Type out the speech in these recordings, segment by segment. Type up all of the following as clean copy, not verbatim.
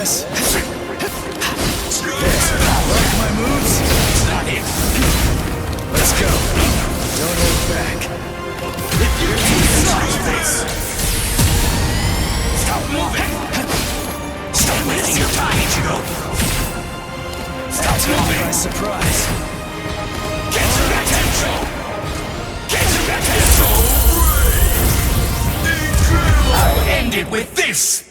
guess. Like my moves? It's not it. Let's go. Don't hold back. Stop moving! Stop wasting your time, Ichigo! Stop moving! By surprise. Get to that control! Get to that control! I'll end it with this!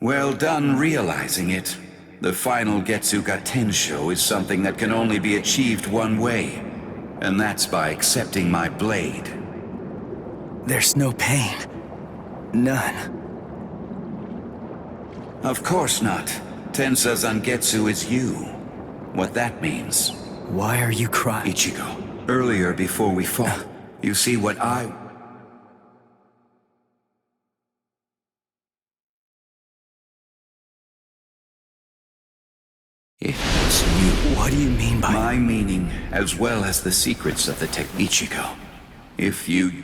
Well done realizing it. The final Getsuga Tensho is something that can only be achieved one way, and that's by accepting my blade. There's no pain. None. Of course not. Tensa Zangetsu is you. What that means. Why are you crying? Ichigo, earlier before we fought, you see what It was you. What do you mean by... My meaning, as well as the secrets of the Ichigo. If you...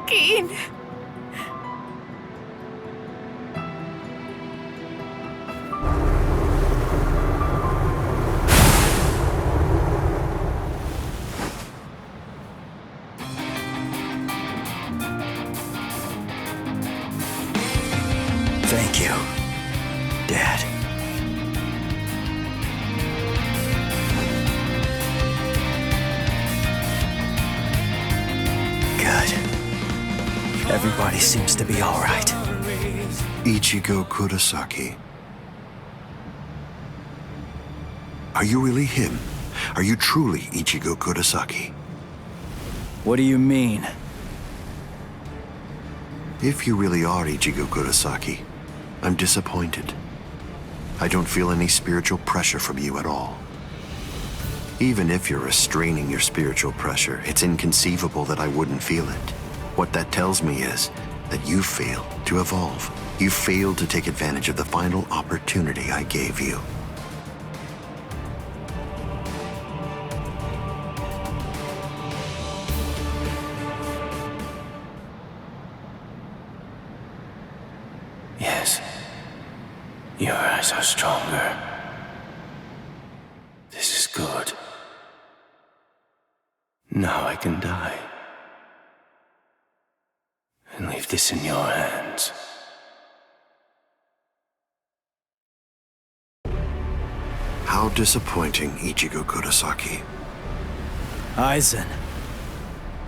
Keen. Thank you, Dad. Good. Everybody seems to be all right. Ichigo Kurosaki. Are you really him? Are you truly Ichigo Kurosaki? What do you mean? If you really are Ichigo Kurosaki, I'm disappointed. I don't feel any spiritual pressure from you at all. Even if you're restraining your spiritual pressure, it's inconceivable that I wouldn't feel it. What that tells me is that you failed to evolve. You failed to take advantage of the final opportunity I gave you. Yes. Your eyes are stronger. This is good. Now I can die. And leave this in your hands. How disappointing, Ichigo Kurosaki. Aizen,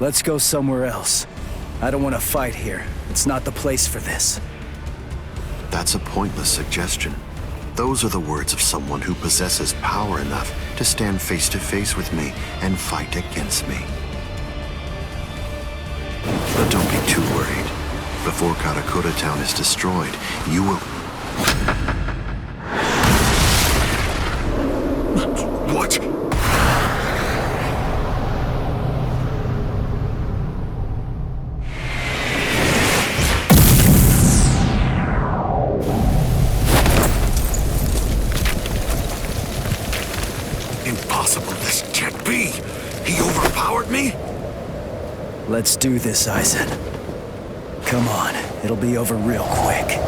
let's go somewhere else. I don't want to fight here. It's not the place for this. That's a pointless suggestion. Those are the words of someone who possesses power enough to stand face to face with me and fight against me. But don't be too worried. Before Karakura Town is destroyed, you will... What? Impossible, this can't be! He overpowered me? Let's do this, Aizen. Come on, it'll be over real quick.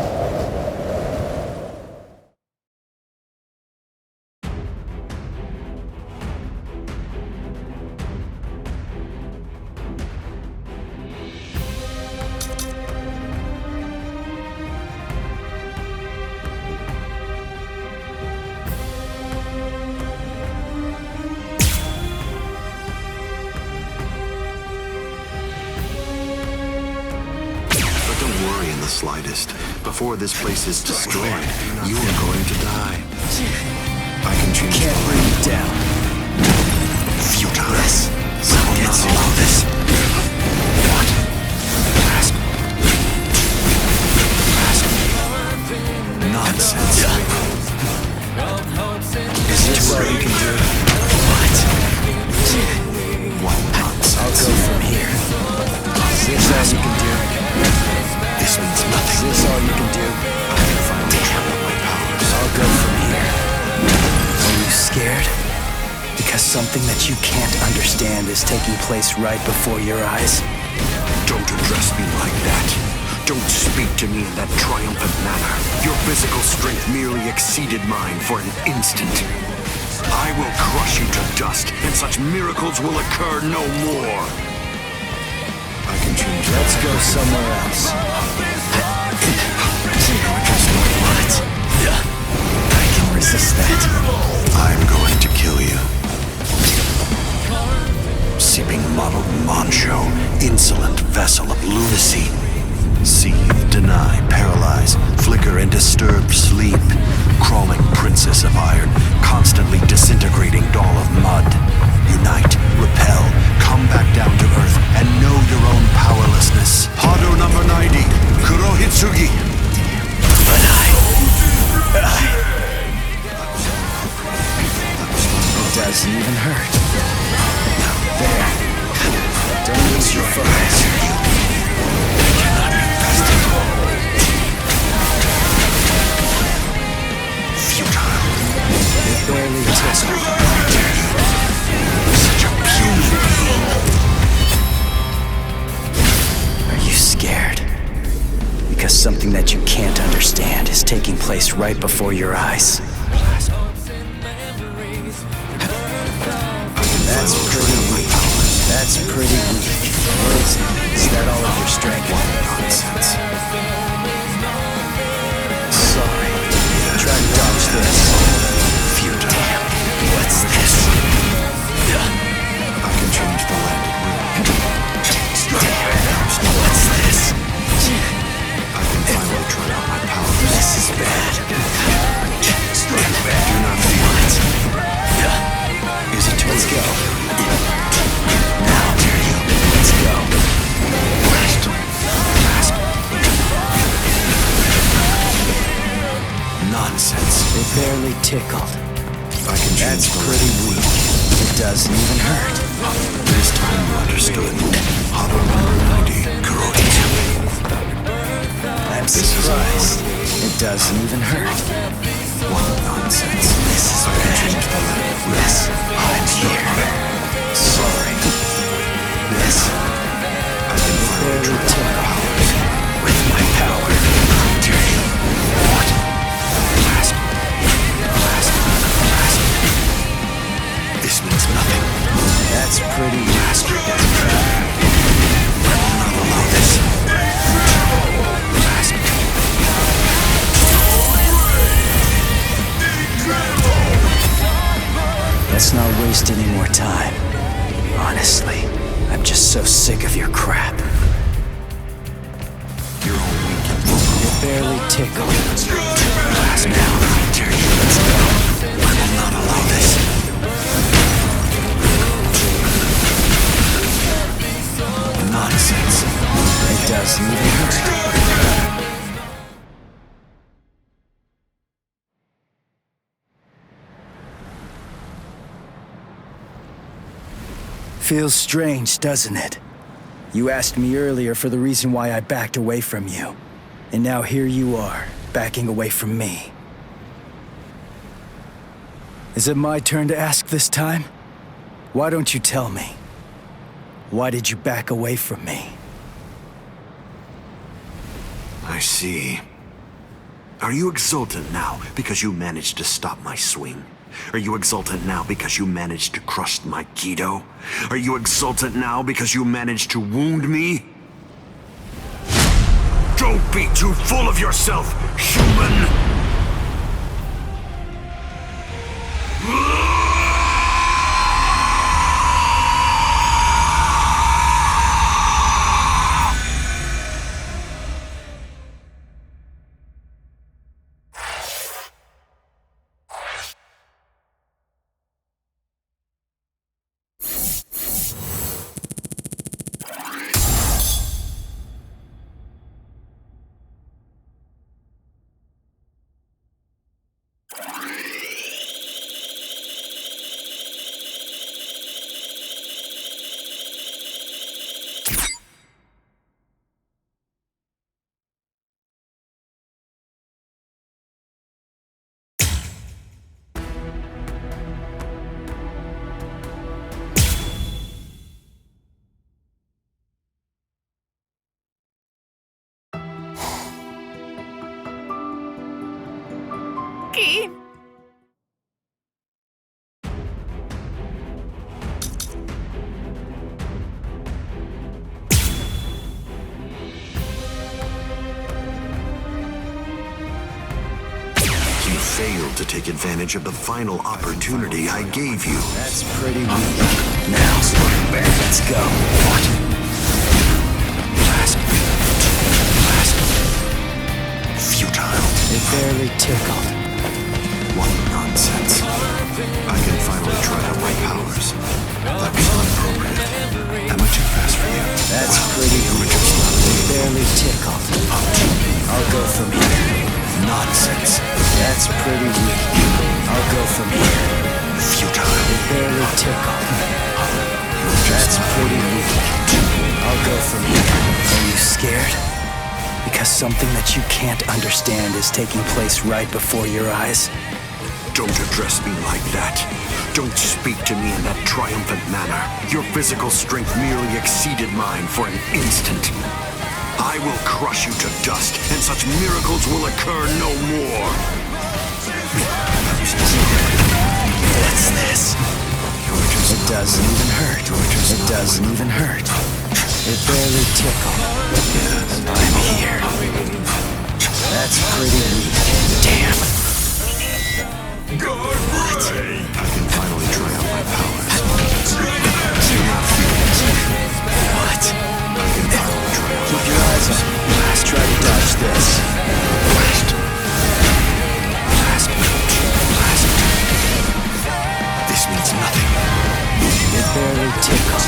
slightest. Before this place is destroyed, you are going to die. I can change. Can't bring you down. Futile. Yes. I will not allow this. What? Ask. Nonsense. Is this all you can do? What? What nonsense? I'll go from here. Is this all you can do? This means nothing. Is this all you can do? I can finally turn up my powers. I'll go from here. Are you scared? Because something that you can't understand is taking place right before your eyes? Don't address me like that. Don't speak to me in that triumphant manner. Your physical strength merely exceeded mine for an instant. I will crush you to dust, and such miracles will occur no more. I can change. Let's go somewhere else. What? I can resist that. I'm going to kill you. Seeping muddled Moncho, insolent vessel of lunacy. Seethe, deny, paralyze, flicker and disturb sleep. Crawling princess of iron, constantly disintegrating doll of mud. Unite, repel, come back down to earth, and know your own powerlessness. Hado number 90, Kurohitsugi. But it doesn't even hurt. There. Don't lose your focus. Futile. It barely touched me. Such a puny being. Are you scared? Because something that you can't understand is taking place right before your eyes. That's pretty weak. That's pretty weak. Is that all of your strength? Nonsense. Sorry. Try to dodge this. Futile. Damn. What's this? I can change the landing route. Damn. What's this? I can finally try out my powers. This is bad. Do not fear. Is it too Let's late? go. Now, let's go. Nonsense. It barely tickled. I can change That's the pretty weak. It doesn't even hurt. This time you understood. Hado number 90, Kurohitsugi. I'm surprised. It doesn't even hurt. What nonsense. This is I can bad. change the landing route. Yes, I'm here. Sorry. Yes, I can finally barely try out my tickled. powers. With my power. What? Blast. This means nothing. That's pretty Blast. I will not allow this. Blast. Let's not waste any more time. Honestly, I'm just so sick of your crap. You're all weak and vulnerable. It barely tickled. Blast now. I dare you. Let's go. I will not allow this. Nonsense. It doesn't even hurt. Feels strange, doesn't it? You asked me earlier for the reason why I backed away from you. And now here you are, backing away from me. Is it my turn to ask this time? Why don't you tell me? Why did you back away from me? I see. Are you exultant now because you managed to stop my swing? Are you exultant now because you managed to crush my Kido? Are you exultant now because you managed to wound me? Don't be too full of yourself, human! Saki! You failed to take advantage of the final opportunity I gave you. That's pretty weak. Now, Spartan, let's go. What? Blast. Futile. It barely tickled. What nonsense. I can finally try out my powers. That was inappropriate. Am I too fast for you? That's pretty weak. It barely tickled. I'll go from here. Nonsense. That's pretty weak. I'll go from here. Futile. It barely tickled. That's pretty weak. I'll go from here. Are you scared? Because something that you can't understand is taking place right before your eyes? Don't address me like that. Don't speak to me in that triumphant manner. Your physical strength merely exceeded mine for an instant. I will crush you to dust, and such miracles will occur no more. What's this? It doesn't even hurt. It doesn't even hurt. It barely tickled. I'm here. That's pretty weak. Damn. What? I can finally try out my powers. Do not feel it. What? I can finally try out Keep my your eyes powers. on. Let's try to dodge this. Blast. This means nothing. It barely tickled.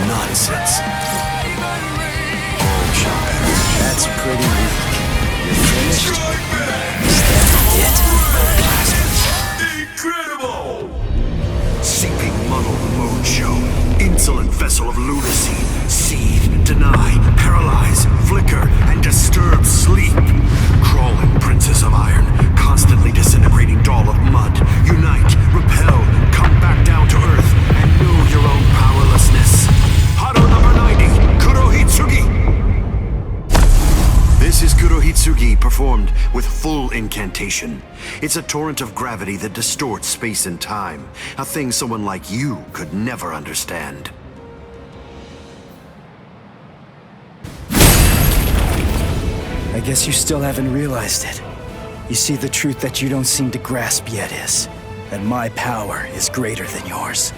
Nonsense. All shall perish. That's pretty weak. You're finished? Is that it? Incredible! Seeping muddled mojo, insolent vessel of lunacy, seethe, deny, paralyze, flicker, and disturb sleep. Crawling princess of iron, constantly disintegrating doll of mud. Unite, repel, come back down to earth, and know your own powerlessness. Hado number 90, Kurohitsugi! This is Kurohitsugi performed with full incantation. It's a torrent of gravity that distorts space and time, a thing someone like you could never understand. I guess you still haven't realized it. You see, the truth that you don't seem to grasp yet is that my power is greater than yours.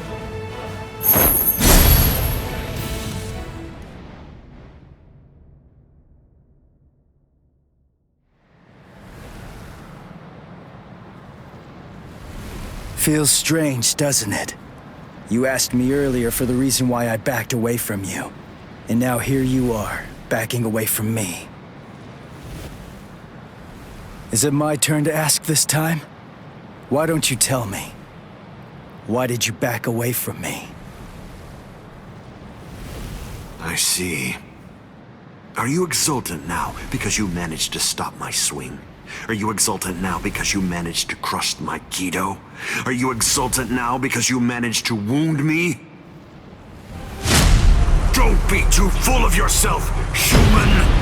Feels strange, doesn't it? You asked me earlier for the reason why I backed away from you. And now here you are, backing away from me. Is it my turn to ask this time? Why don't you tell me? Why did you back away from me? I see. Are you exultant now because you managed to stop my swing? Are you exultant now because you managed to crush my Kido? Are you exultant now because you managed to wound me? Don't be too full of yourself, human!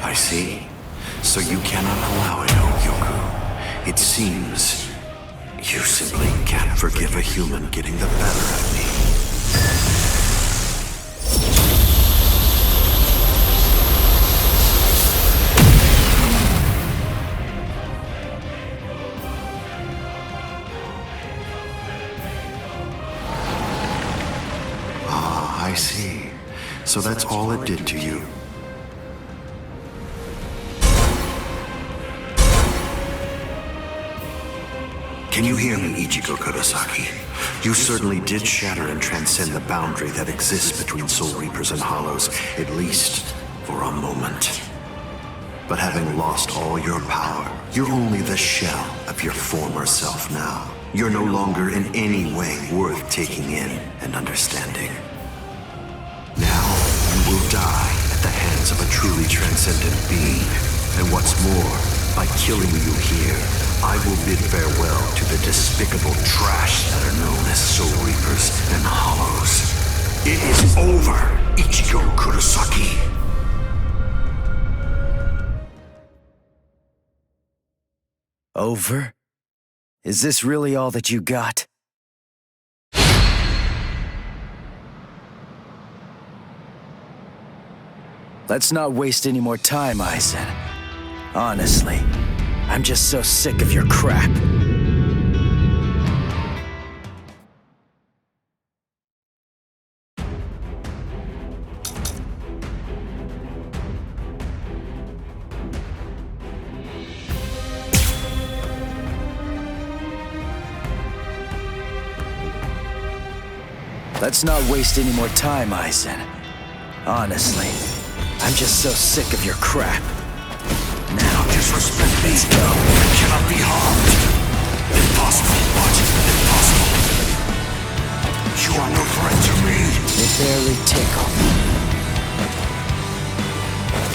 I see. So you cannot allow it, Yoku. It seems you simply can't forgive a human getting the better of me. I see. So that's all it did to you. Can you hear me, Ichigo Kurosaki? You certainly did shatter and transcend the boundary that exists between Soul Reapers and Hollows, at least for a moment. But having lost all your power, you're only the shell of your former self now. You're no longer in any way worth taking in and understanding. Now, you will die at the hands of a truly transcendent being. And what's more, by killing you here, I will bid farewell to the despicable trash that are known as Soul Reapers and Hollows. It is over, Ichigo Kurosaki. Over? Is this really all that you got? Let's not waste any more time, Aizen. Honestly, I'm just so sick of your crap. Let's not waste any more time, Aizen. Honestly, I'm just so sick of your crap. Now, Disrespect me. Let's go. I cannot be harmed. Impossible. What? Impossible. You are no threat to me. They barely tickle.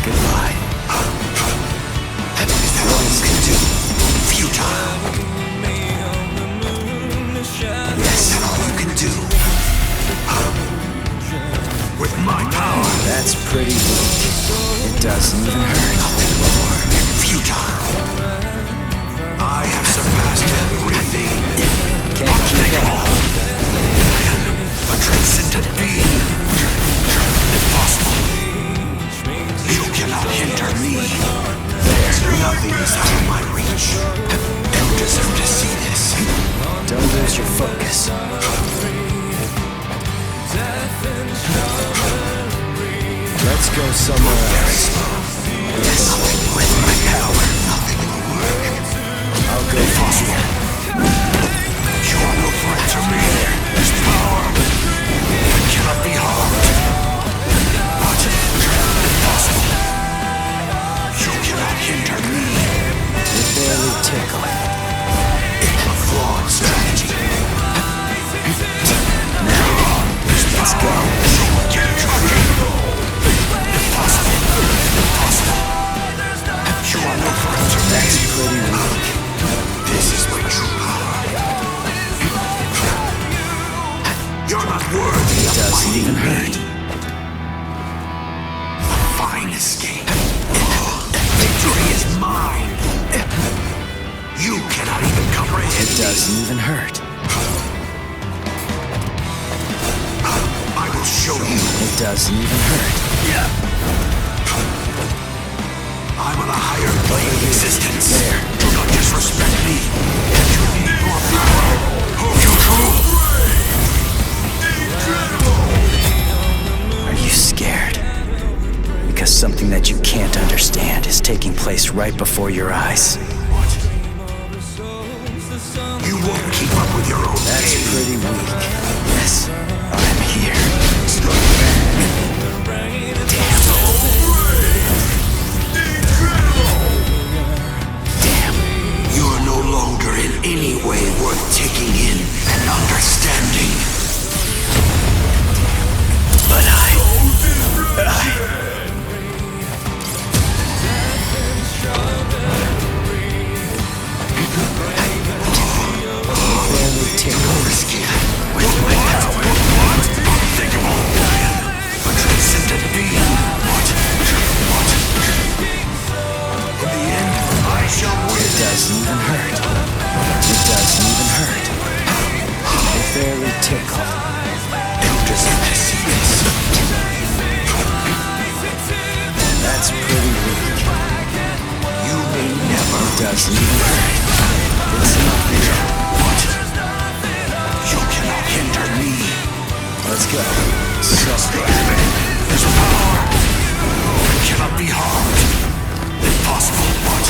Goodbye. Is that all you can do? Futile. Yes. Is that all you can do? With my power. That's pretty weak. It doesn't even hurt. Nothing more. Futile. I have surpassed everything. Can't keep up. A transcendent being. Impossible. You cannot hinder me. Nothing is out of my reach. You deserve to see this. Don't lose your focus. Let's go somewhere else. Yes, with my power, nothing will work. I'll go faster. You are no threat to me. This power cannot be harmed. But impossible. You cannot hinder me. They barely tickle. It's a flawed strategy. Now, let's go. Impossible. Impossible. You are no threat to me. That's pretty weak. This is my true power. You're not worthy of Doesn't fighting even me. hurt. A fine escape. Victory is mine. You cannot even comprehend It doesn't even hurt. I will show you. It doesn't even hurt. I'm on a higher plane of existence. There. Do not disrespect me. You need more power. Are you scared? Because something that you can't understand is taking place right before your eyes. You won't keep up with your own That's game. pretty weak. Yes, I'm here. Damn. You are no longer in any way worth taking in and understanding. But barely tickle. Risky. With my power. Unthinkable. A transcendent being. What? In the end, I shall win. It doesn't even hurt. It doesn't even hurt. They barely tickle. You deserve to see this. That's pretty weak. You may never. It doesn't even hurt. It's nothing. What? You cannot hinder me. Let's go. So Just Aizen. This power cannot be harmed. Impossible. What?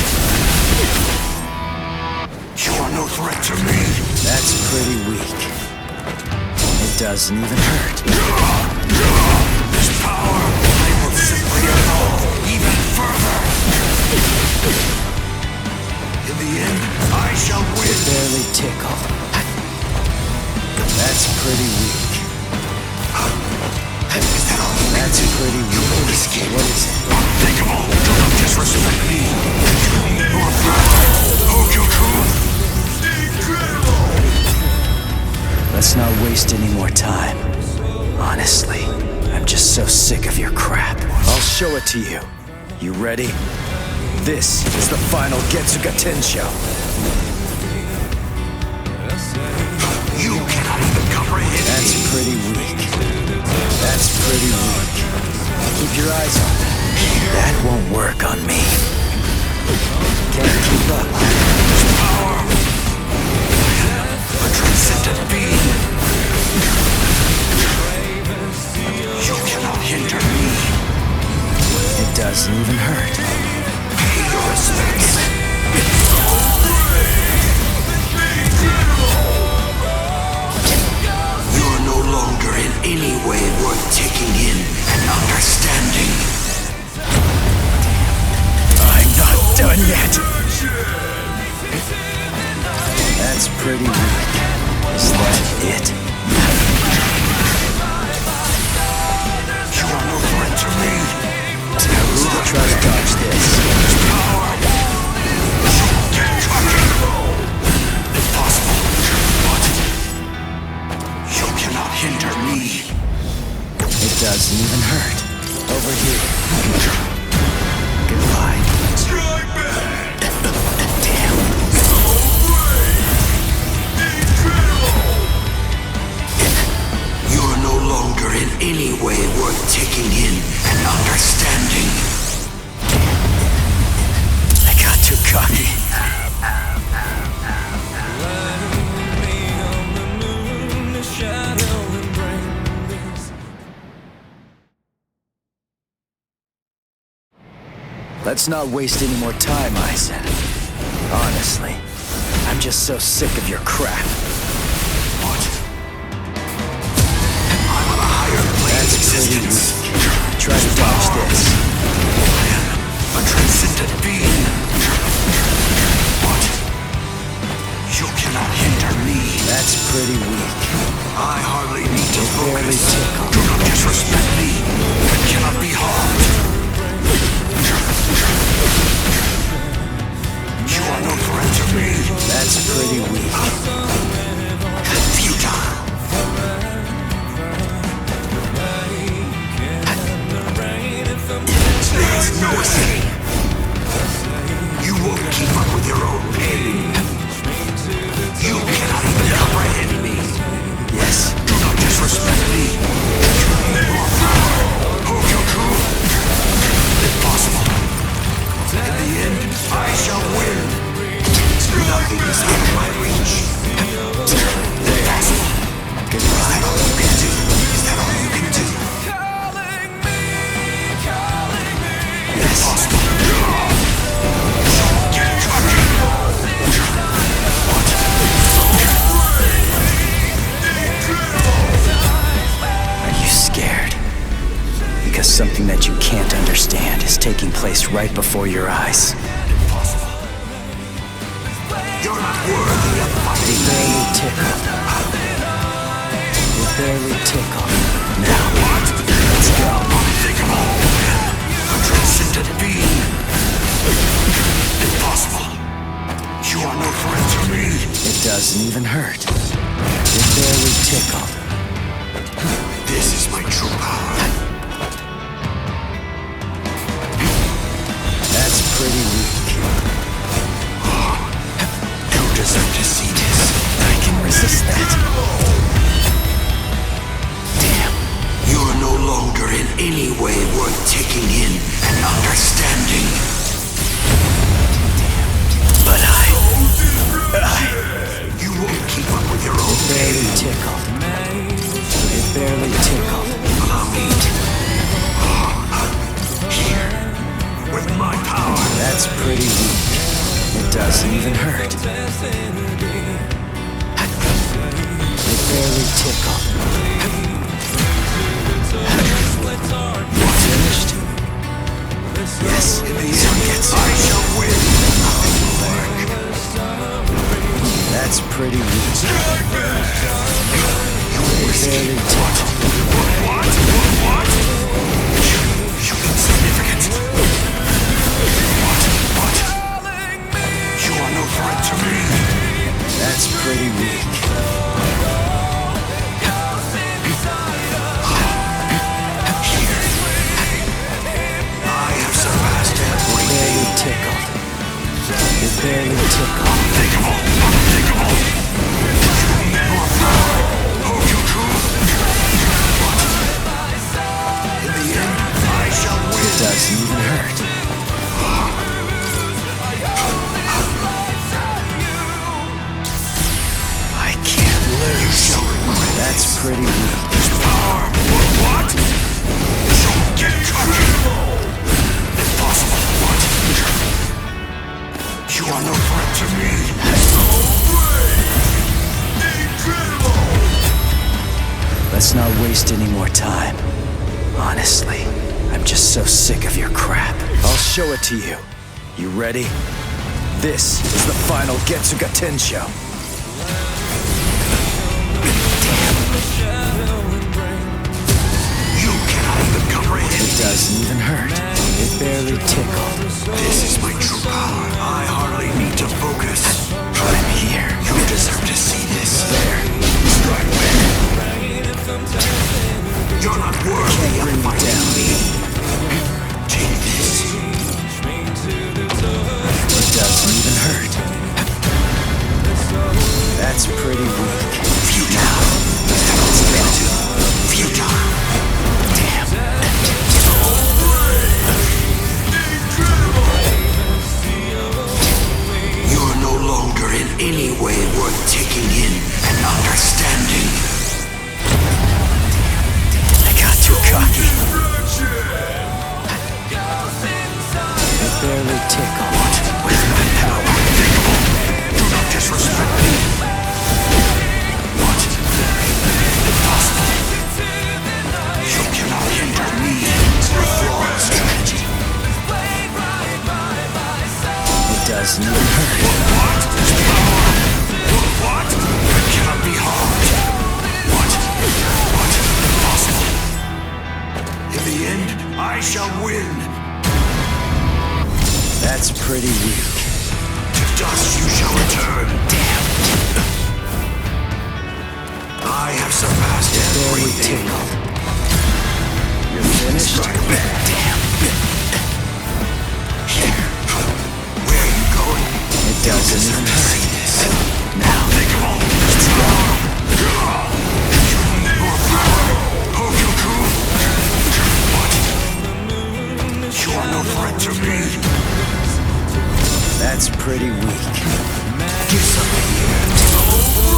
You are no threat to me. That's pretty weak. It doesn't even hurt. This power, I will simply evolve even further. In the end, I shall win. Barely tickle. That's pretty weak. Is that all? That's pretty weak. will escape. What is it? Unthinkable. Do not disrespect me. Your power, Hogyoku. Let's not waste any more time. Honestly, I'm just so sick of your crap. I'll show it to you. You ready? This is the final Getsuga Tensho. You cannot even comprehend That's me. pretty weak. That's pretty weak. Keep your eyes on that. That won't work on me. Can't keep up. Power. A transcendent being. You cannot hinder me. It doesn't even hurt. Pay your respects. You are no longer in any way worth taking in and understanding. I'm not done yet. That's pretty weak. Is that it? You are no threat to me. Try to dodge this. Power. Impossible. But you cannot hinder me. It doesn't even hurt. Over here. Goodbye. Strike back. Damn. You are no longer in any way worth taking in and understanding. I got too cocky. Let's not waste any more time, Aizen. Honestly, I'm just so sick of your crap. What? I'm on a higher plane of existence. Try to dodge this. I am a transcendent being. What? You cannot hinder me. That's pretty weak. I hardly need to Barely focus. tickle. Do not disrespect me. I cannot be harmed. You are no threat to me. That's pretty weak. Futile. There is no escape. You won't keep up with your own pain. You cannot even comprehend me. Yes. Do not disrespect me. Your power, Hogyoku. Impossible. In the end, I shall win. Nothing is out of my reach. Impossible. Goodbye. Is that all you can do? Is that all you can do? Yes. Impossible. Are you scared? Because something that you can't understand is taking place right before your eyes. Impossible. You're not worthy of fighting me. Barely tickled. You barely tickled. Now, let's go. Unthinkable. A transcendent being. Impossible. You are no threat to me. It doesn't even hurt. You barely tickled. This is my true power. That's pretty weak. You deserve to see this. I can resist that. Damn. You are no longer in any way worth taking in and understanding. But You won't keep up with your own barely pain. tickled. It barely tickled. Allow me beat. Here, with my power. That's pretty weak. It doesn't even hurt. It barely tickled. You finished? Yes, some gets it. I shall win. Nothing will work. That's pretty weak. It barely tickled. What? You insignificant. What? You are no threat to me. That's pretty weak. I have surpassed It barely tickled. It barely tickled. Unthinkable. More power. Hold you true. In the end, I shall win. It doesn't even hurt. I can't lose. That's pretty weak. Power. What? Don't get cocky. Impossible. What? You are no threat to me. Incredible. Let's not waste any more time. Honestly, I'm just so sick of your crap. I'll show it to you. You ready? This is the final Getsuga Tensho. You cannot even comprehend. It doesn't even hurt. It barely tickled. This is my true power. I hardly need to focus. I'm here. You deserve to see this. There. Strike back. You're not worthy of fighting me. Take this. It doesn't even hurt. That's pretty weak. Futile. Futile. Damn. You are no longer in any way worth taking in and understanding. I got too cocky. It barely tickled. With my power. Do not disrespect me. What? Impossible. You cannot hinder me. Your flawed strategy. It doesn't even hurt. What? What? It cannot be harmed. What? Impossible. In the end, I shall win. That's pretty weak. To dust you shall return. Damn. I have surpassed Barely everything. tickled. You're finished? Strike back. Damn. Here. Where are you going? It doesn't even hurt. Now. Unthinkable. More power. Hokuku. What? You are no threat to me. That's pretty weak. Give something here.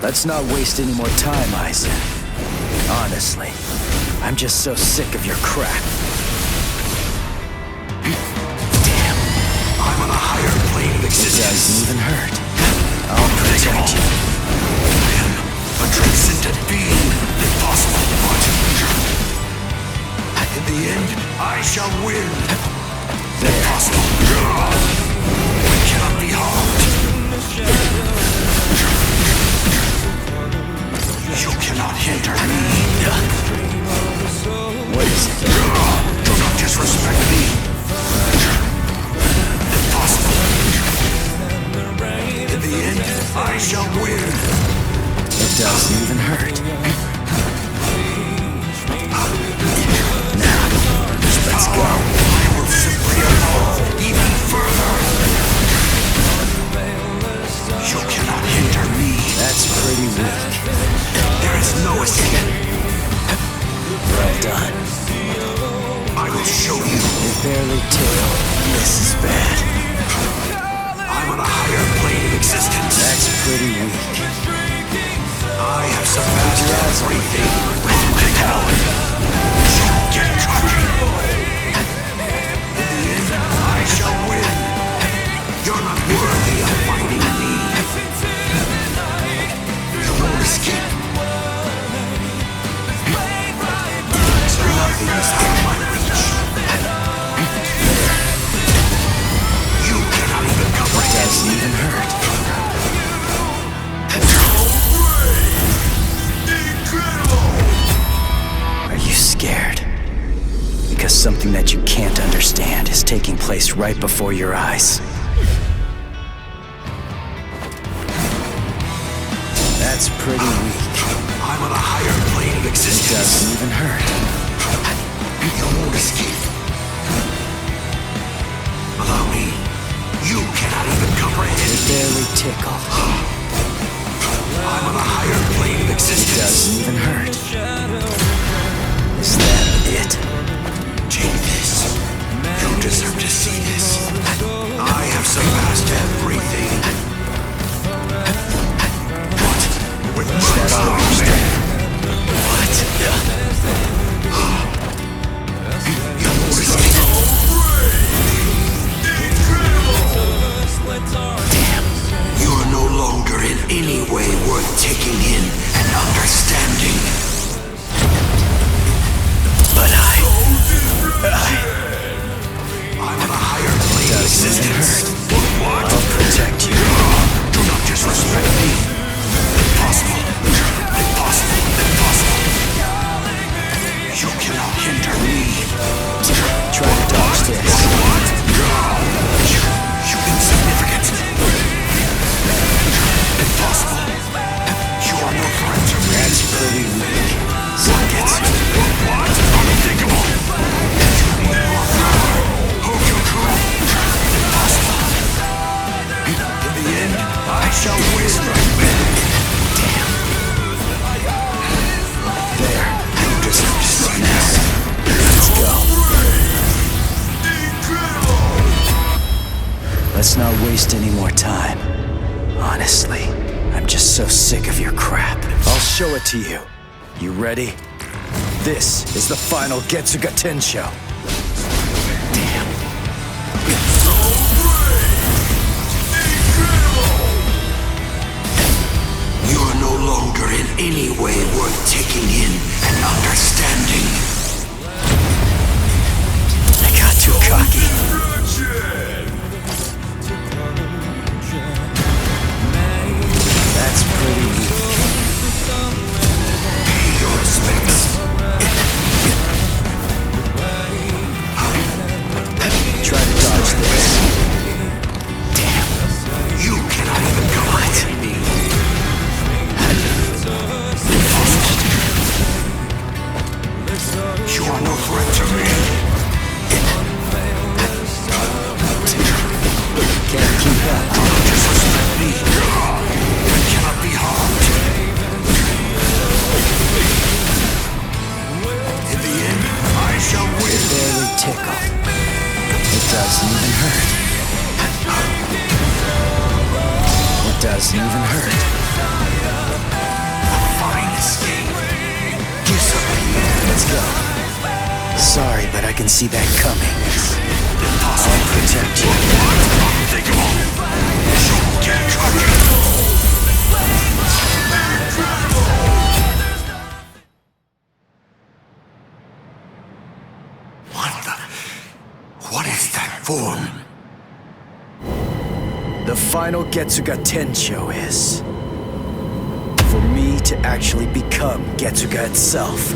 Let's not waste any more time, Aizen. Honestly, I'm just so sick of your crap. Damn. I'm on a higher plane of It existence. doesn't even hurt. I'll protect you. I am a transcendent being. Impossible. What? In the end, I shall win. Impossible. We cannot be harmed. You cannot hinder me. What is it? Do not disrespect me. Impossible. In the end, I shall win. It doesn't even hurt. Now, let's go. I will simply evolve even further. You cannot hinder me. That's pretty weak. There is no escape. Well done. I will show you. It barely tickled. This is bad. That's pretty weak. I have surpassed everything with my power. Get cocky. In the end, I shall win. You're not worthy of fighting me. You won't escape. Nothing is out of my reach. You cannot even comprehend. It doesn't even hurt. Are you scared? Because something that you can't understand is taking place right before your eyes. That's pretty weak. I'm on a higher plane of It existence. doesn't even hurt. You won't escape. Allow me. You cannot even comprehend. It barely tickled. I'm on a higher plane of It existence. doesn't even hurt. Is that it? Take this. You deserve to see this. I have surpassed everything. What? With That all my you men. What? You won't escape. Damn. You are no longer in any way worth taking in and understanding. But I'm on a higher plane of doesn't even existence. hurt. What? I'll protect you. Do not disrespect me. Impossible. Impossible. Impossible. You cannot hinder me. Try to dodge this. What? You insignificant. Impossible. You are no threat to me. That's pretty weak. Suck it. What? Unthinkable. You need more power. Impossible. In the end, I shall win. Damn. There. You deserve to see this. Let's go. Let's not waste any more time. Honestly, I'm just so sick of your crap. I'll show it to you. You ready? This is the final Getsuga Tensho. Damn. You are no longer in any way worth taking in and understanding. I got too cocky. That's pretty weak. Pay your respects. Try to dodge this. Damn. You cannot even comprehend me. You are no threat to me. Can't keep up. Do not disrespect me. I cannot be harmed. In the end, I shall win. Barely tickle. It doesn't even hurt. It doesn't even hurt. Fine escape. Disappear. Let's go. Sorry, but I can see that coming. Impossible. I'll protect you. Unthinkable. You can't cover it. What is that form? The final Getsuga Tensho is for me to actually become Getsuga itself.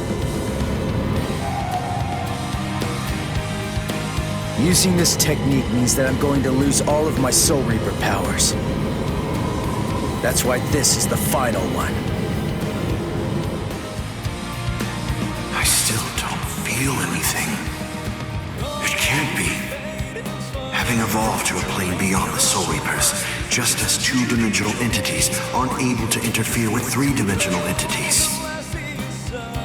Using this technique means that I'm going to lose all of my Soul Reaper powers. That's why this is the final one. I still don't feel anything. It can't be. Having evolved to a plane beyond the Soul Reapers, just as two-dimensional entities aren't able to interfere with three-dimensional entities.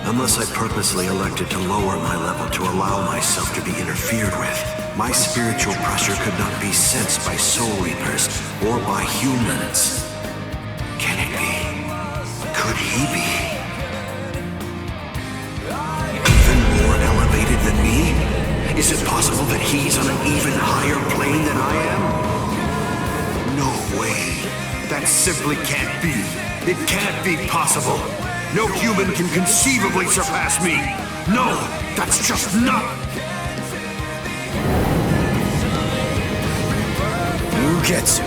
Unless I purposely elected to lower my level to allow myself to be interfered with, my spiritual pressure could not be sensed by Soul Reapers or by humans. Maybe. Even more elevated than me? Is it possible that he's on an even higher plane than I am? No way. That simply can't be. It can't be possible. No human can conceivably surpass me. No, that's just not... Ugetsu.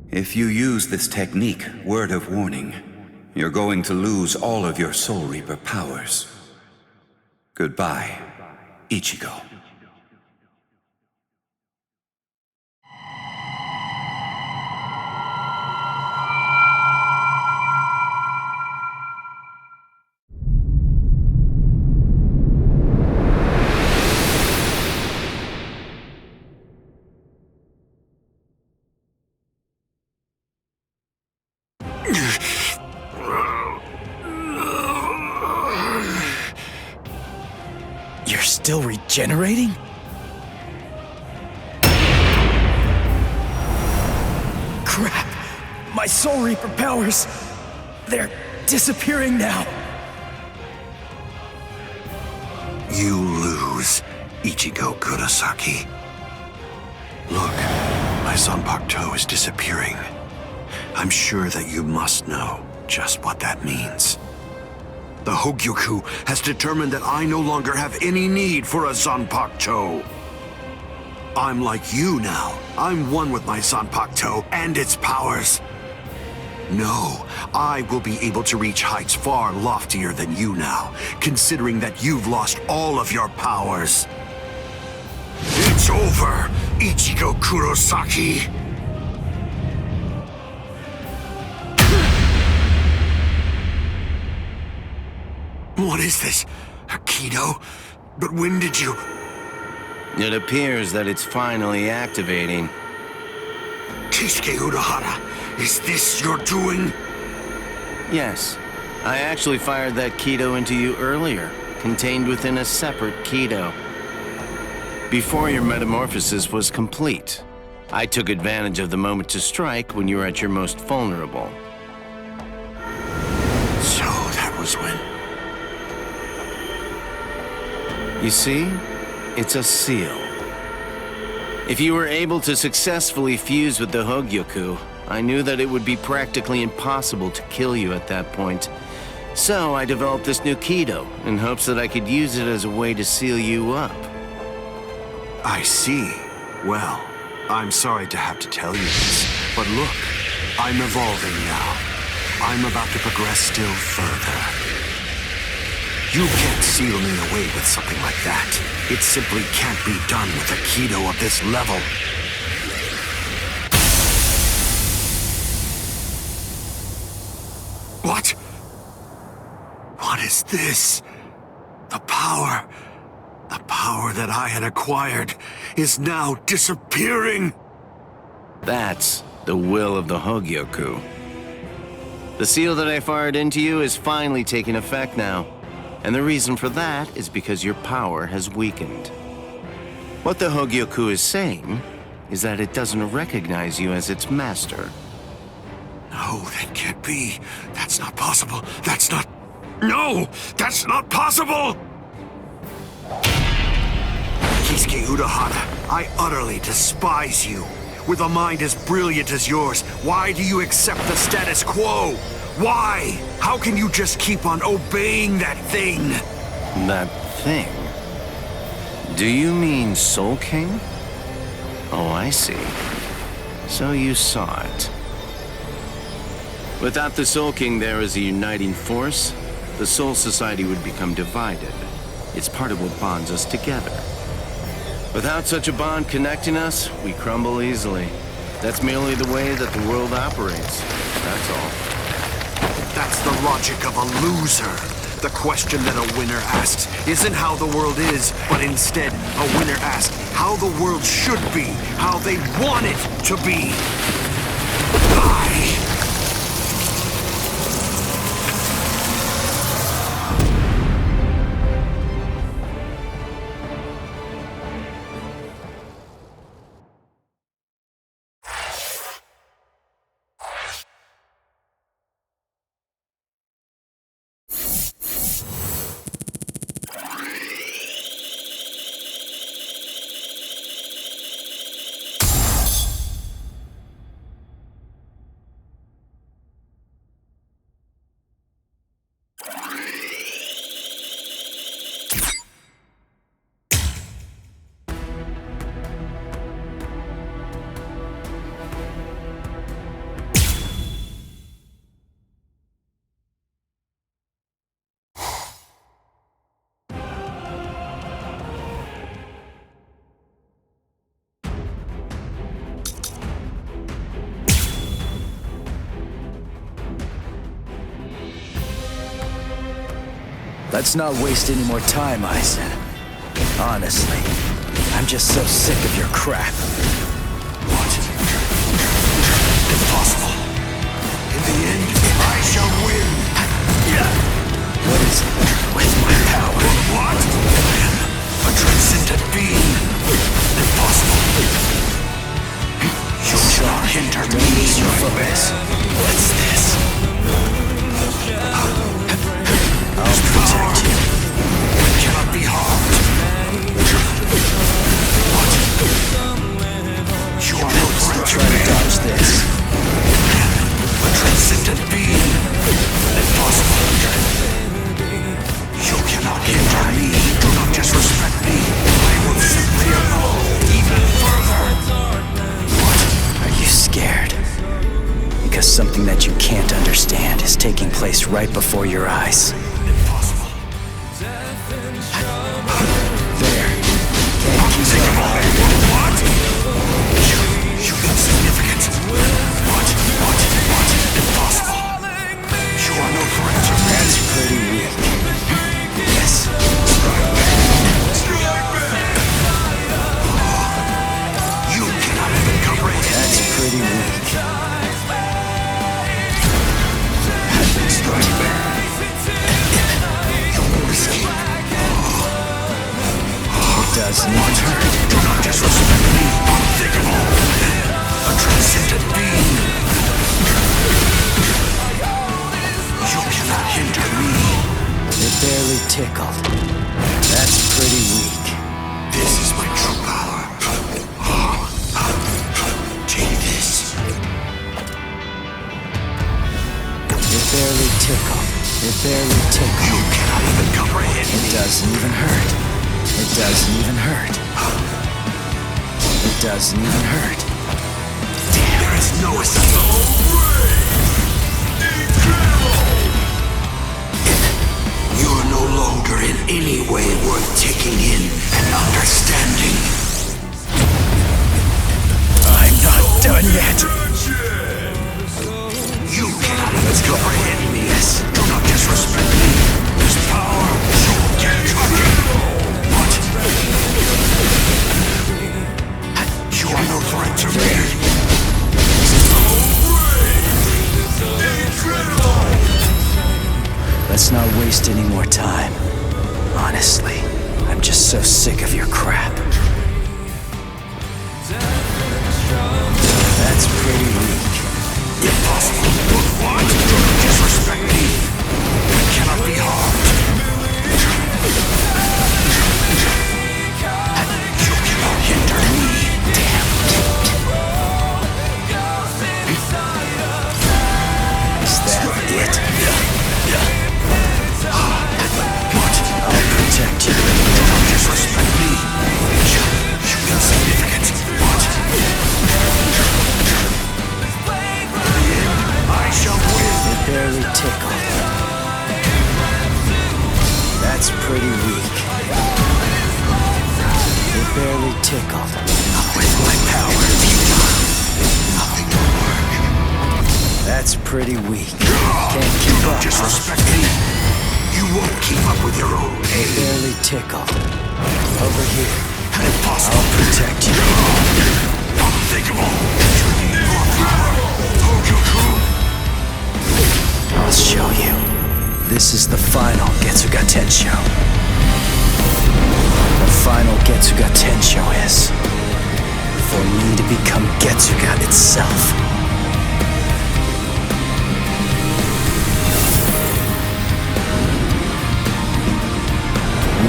If you use this technique, word of warning, you're going to lose all of your Soul Reaper powers. Goodbye, Ichigo. You're still regenerating? Crap! My Soul Reaper powers! They're disappearing now! You lose, Ichigo Kurosaki. Look, my Zanpakuto is disappearing. I'm sure that you must know just what that means. The Hogyoku has determined that I no longer have any need for a Zanpakuto. I'm like you now. I'm one with my Zanpakuto and its powers. No, I will be able to reach heights far loftier than you now, considering that you've lost all of your powers. It's over, Ichigo Kurosaki. What is this? A Kido? But when did you... It appears that it's finally activating. Keisuke Urahara, is this your doing? Yes. I actually fired that Kido into you earlier, contained within a separate Kido. Before your metamorphosis was complete, I took advantage of the moment to strike when you were at your most vulnerable. So that was when... You see? It's a seal. If you were able to successfully fuse with the Hogyoku, I knew that it would be practically impossible to kill you at that point. So I developed this new Kido in hopes that I could use it as a way to seal you up. I see. Well, I'm sorry to have to tell you this, but look, I'm evolving now. I'm about to progress still further. You can't seal me away with something like that. It simply can't be done with a Kido of this level. What? What is this? The power that I had acquired is now disappearing. That's the will of the Hogyoku. The seal that I fired into you is finally taking effect now. And the reason for that is because your power has weakened. What the Hogyoku is saying is that it doesn't recognize you as its master. No, that can't be. That's not possible. That's not... No! That's not possible! Keisuke Urahara, I utterly despise you. With a mind as brilliant as yours, why do you accept the status quo? Why? How can you just keep on obeying that thing? That thing? Do you mean Soul King? Oh, I see. So you saw it. Without the Soul King there as a uniting force, the Soul Society would become divided. It's part of what bonds us together. Without such a bond connecting us, we crumble easily. That's merely the way that the world operates. That's all. That's the logic of a loser. The question that a winner asks isn't how the world is, but instead, a winner asks how the world should be, how they want it to be. Let's not waste any more time, Aizen. Honestly, I'm just so sick of your crap. What? Impossible. In the end, I shall win. What is it with my power? What? A transcendent being. Impossible. You shall hinder me. Raise your focus. What's this? I'll protect you. It cannot be harmed. What? You are no threat to Try to me. dodge this. A transcendent being. Impossible. You cannot hinder me. Do not disrespect me. I will simply evolve even further. What? Are you scared? Because something that you can't understand is taking place right before your eyes. Impossible. There. Can't keep up. What? You insignificant. What? Impossible. You are no threat to me. That's pretty weak. Yes. You cannot even comprehend. That's pretty weak. Strike back. You won't escape. It doesn't even hurt. Do not disrespect me. Unthinkable. A transcendent being. You cannot hinder me. It barely tickled. That's pretty weak. This is my true power. Take this. It barely tickled. It barely tickled. You cannot even comprehend It me. doesn't even hurt. It doesn't even hurt. It doesn't even hurt. There is no escape. You're no longer in any way worth taking in and understanding. I'm not done yet. You cannot even comprehend me. Yes. Do not disrespect me. This power, you can touch it. What? You are no threat to me. Let's not waste any more time. Honestly, I'm just so sick of your crap. That's pretty weak. Impossible. What? Do not disrespect me. It cannot be harmed. You cannot hinder me. Damn. Is that it? What? I'll protect you. Do not disrespect me. You insignificant. What? I shall win. It barely tickled. That's pretty weak. It barely tickled. With my power, nothing will work. That's pretty weak. Can't keep Don't up. disrespect me. You won't keep up with your own It pain. barely tickled. Over here. Impossible. I'll protect you. Unthinkable. Your power. I'll show you. This is the final Getsuga Tensho. The final Getsuga Tensho is for me to become Getsuga itself.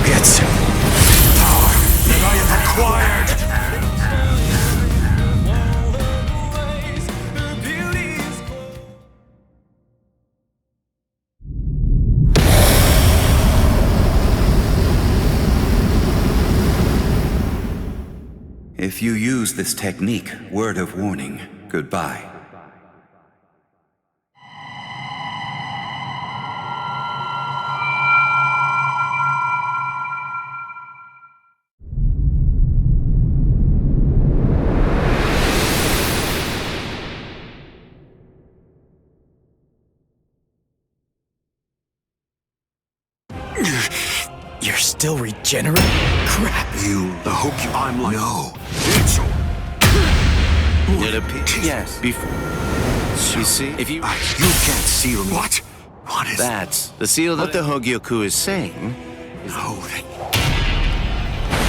Getsu. Power that I have acquired. If you use this technique, word of warning, goodbye. still regenerate? Crap. You, the Hogyo... I'm like... No. It appears. Yes, before. You see, if you... You can't seal me. What? What is... That's the seal that the Hogyoku is saying. No, that...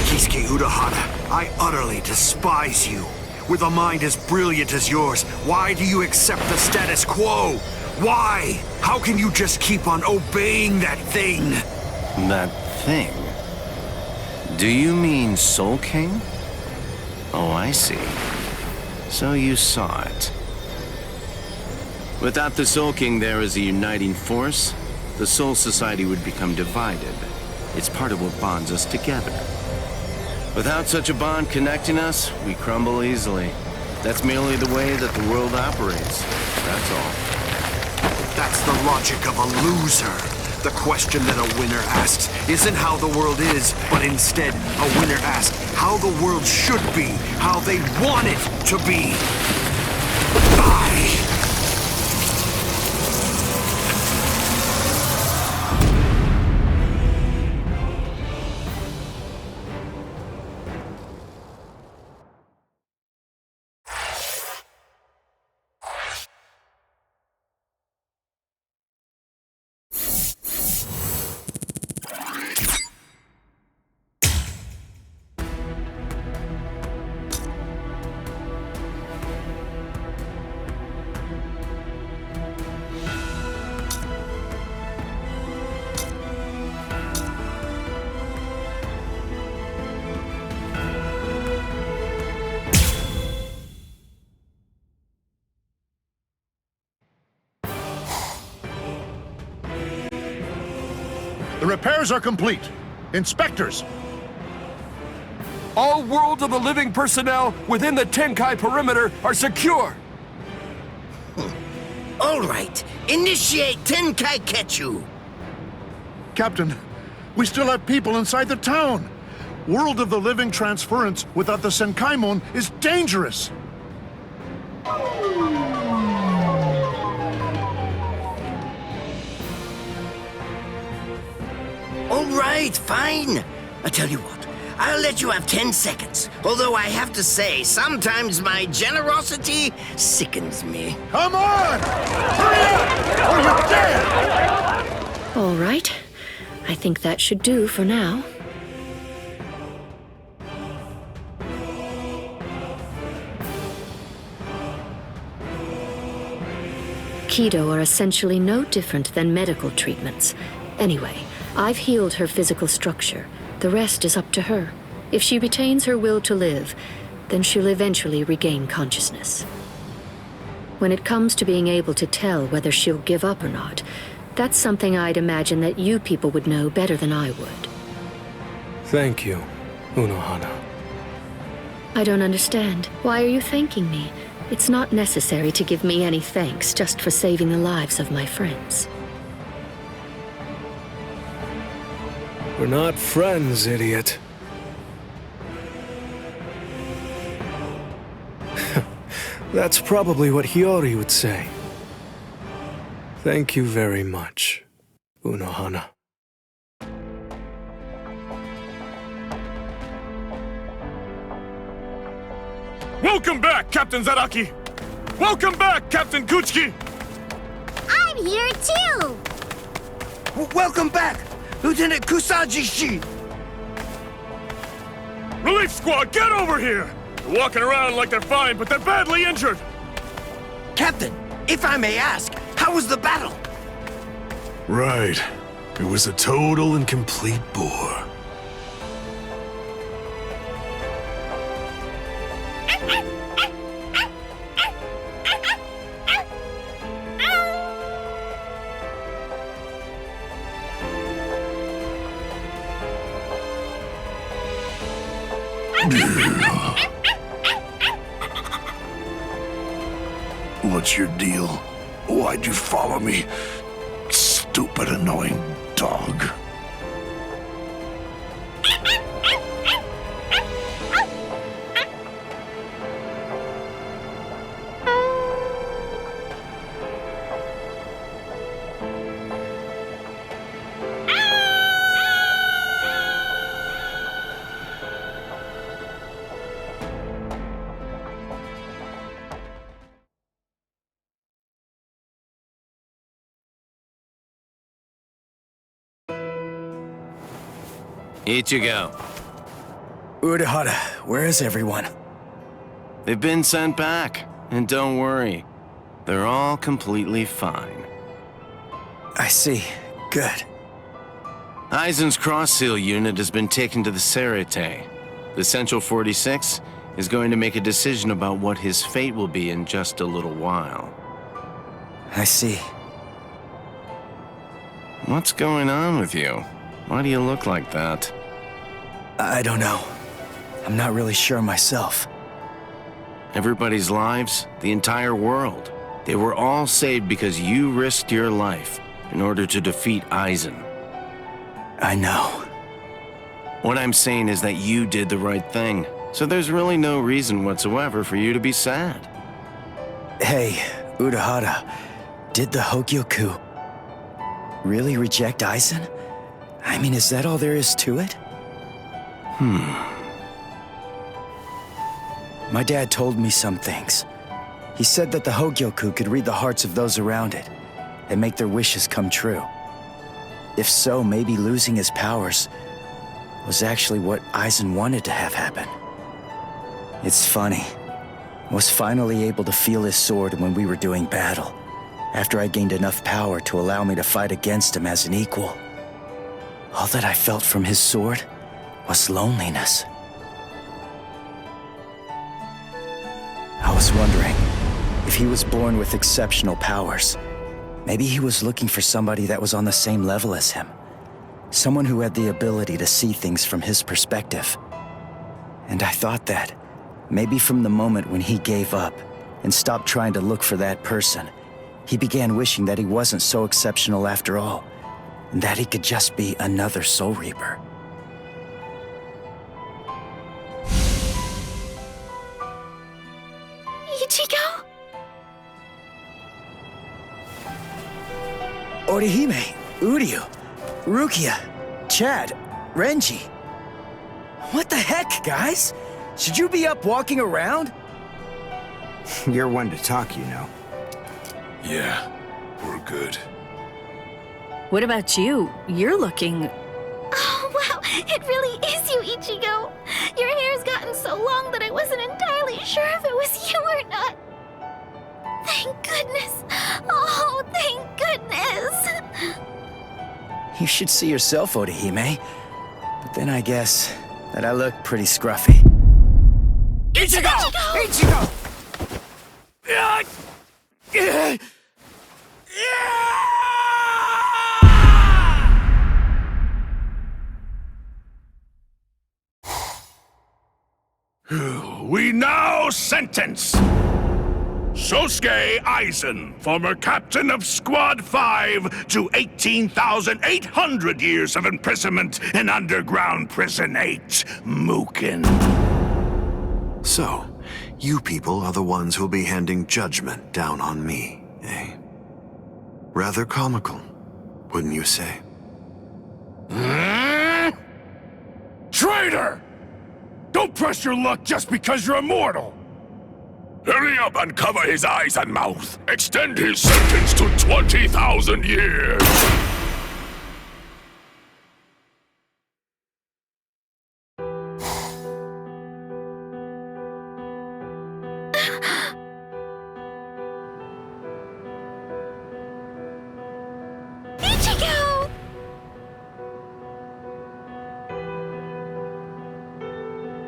Kisuke Urahara, I utterly despise you. With a mind as brilliant as yours, why do you accept the status quo? Why? How can you just keep on obeying that thing? That thing? Do you mean Soul King? Oh, I see. So you saw it. Without the Soul King there as a uniting force, the Soul Society would become divided. It's part of what bonds us together. Without such a bond connecting us, we crumble easily. That's merely the way that the world operates. That's all. That's the logic of a loser. The question that a winner asks isn't how the world is, but instead, a winner asks how the world should be, how they want it to be. Die! The repairs are complete. Inspectors! All World of the Living personnel within the Tenkai perimeter are secure. All right, initiate Tenkai Ketchu. Captain, we still have people inside the town. World of the Living transference without the Senkaimon is dangerous. All right, fine. I tell you what, I'll let you have 10 seconds. Although I have to say, sometimes my generosity sickens me. Come on! Hurry up! Or you're dead! All right. I think that should do for now. Keto are essentially no different than medical treatments. Anyway, I've healed her physical structure. The rest is up to her. If she retains her will to live, then she'll eventually regain consciousness. When it comes to being able to tell whether she'll give up or not, that's something I'd imagine that you people would know better than I would. Thank you, Unohana. I don't understand. Why are you thanking me? It's not necessary to give me any thanks just for saving the lives of my friends. We're not friends, idiot. That's probably what Hiyori would say. Thank you very much, Unohana. Welcome back, Captain Zaraki! Welcome back, Captain Kuchiki! I'm here too! Welcome back, Lieutenant Kusaji-shi! Relief squad, get over here! They're walking around like they're fine, but they're badly injured! Captain, if I may ask, how was the battle? Right. It was a total and complete bore. What's your deal? Why'd you follow me? Stupid, annoying dog. Ichigo. Urahara, where is everyone? They've been sent back. And don't worry, they're all completely fine. I see. Good. Aizen's cross-seal unit has been taken to the Serete. The Central 46 is going to make a decision about what his fate will be in just a little while. I see. What's going on with you? Why do you look like that? I don't know. I'm not really sure myself. Everybody's lives, the entire world, they were all saved because you risked your life in order to defeat Aizen. I know. What I'm saying is that you did the right thing, so there's really no reason whatsoever for you to be sad. Hey, Urahara, did the Hogyoku really reject Aizen? I mean, is that all there is to it? My dad told me some things. He said that the Hogyoku could read the hearts of those around it and make their wishes come true. If so, maybe losing his powers was actually what Aizen wanted to have happen. It's funny. I was finally able to feel his sword when we were doing battle, after I gained enough power to allow me to fight against him as an equal. All that I felt from his sword was loneliness. I was wondering if he was born with exceptional powers. Maybe he was looking for somebody that was on the same level as him. Someone who had the ability to see things from his perspective. And I thought that, maybe from the moment when he gave up and stopped trying to look for that person, he began wishing that he wasn't so exceptional after all, and that he could just be another Soul Reaper. Ichigo? Orihime, Uryu, Rukia, Chad, Renji. What the heck, guys? Should you be up walking around? You're one to talk, you know. Yeah, we're good. What about you? You're looking... Oh, wow, it really is you, Ichigo. Your hair's gotten so long that I wasn't entirely sure if it was you or not. Thank goodness. Oh, thank goodness. You should see yourself, Orihime. But then I guess that I look pretty scruffy. Ichigo! Ichigo! We now sentence Sosuke Aizen, former captain of Squad 5, to 18,800 years of imprisonment in Underground Prison 8, Mukin. So, you people are the ones who'll be handing judgment down on me, eh? Rather comical, wouldn't you say? Traitor! Don't press your luck just because you're immortal! Hurry up and cover his eyes and mouth. Extend his sentence to 20,000 years. Ichigo!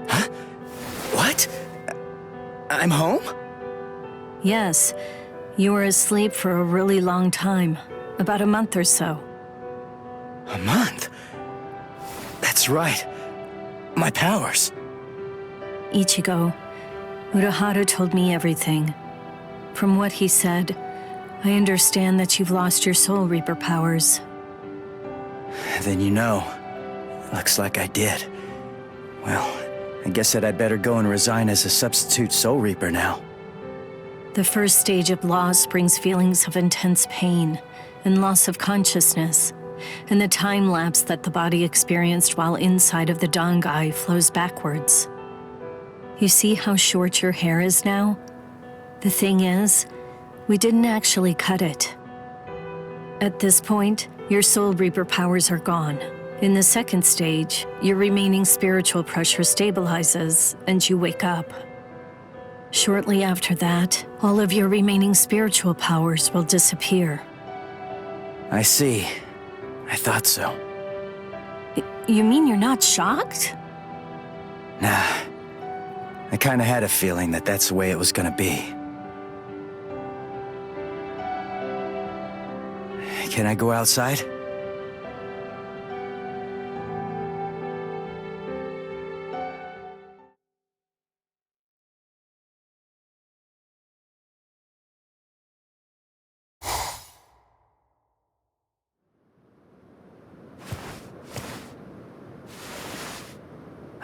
Huh? What? I'm home? Yes. You were asleep for a really long time. About a month or so. A month? That's right. My powers. Ichigo, Urahara told me everything. From what he said, I understand that you've lost your Soul Reaper powers. Then you know. Looks like I did. Well, I guess that I'd better go and resign as a substitute Soul Reaper now. The first stage of loss brings feelings of intense pain and loss of consciousness, and the time lapse that the body experienced while inside of the Dangai flows backwards. You see how short your hair is now? The thing is, we didn't actually cut it. At this point, your Soul Reaper powers are gone, In the second stage, your remaining spiritual pressure stabilizes and you wake up. Shortly after that, all of your remaining spiritual powers will disappear. I see. I thought so. You mean you're not shocked? Nah. I kinda had a feeling that that's the way it was gonna be. Can I go outside?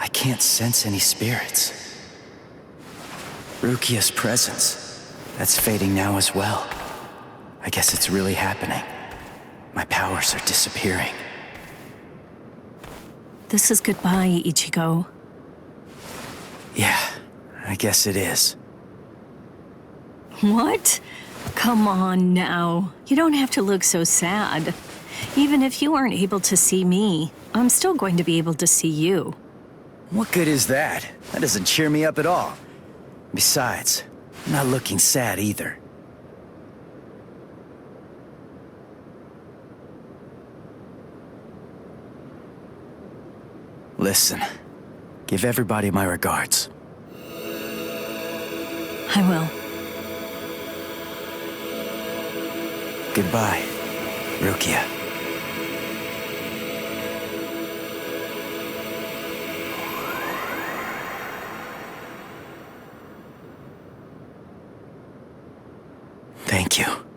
I can't sense any spirits. Rukia's presence, that's fading now as well. I guess it's really happening. My powers are disappearing. This is goodbye, Ichigo. Yeah, I guess it is. What? Come on now. You don't have to look so sad. Even if you aren't able to see me, I'm still going to be able to see you. What good is that? That doesn't cheer me up at all. Besides, I'm not looking sad either. Listen, give everybody my regards. I will. Goodbye, Rukia. Thank you.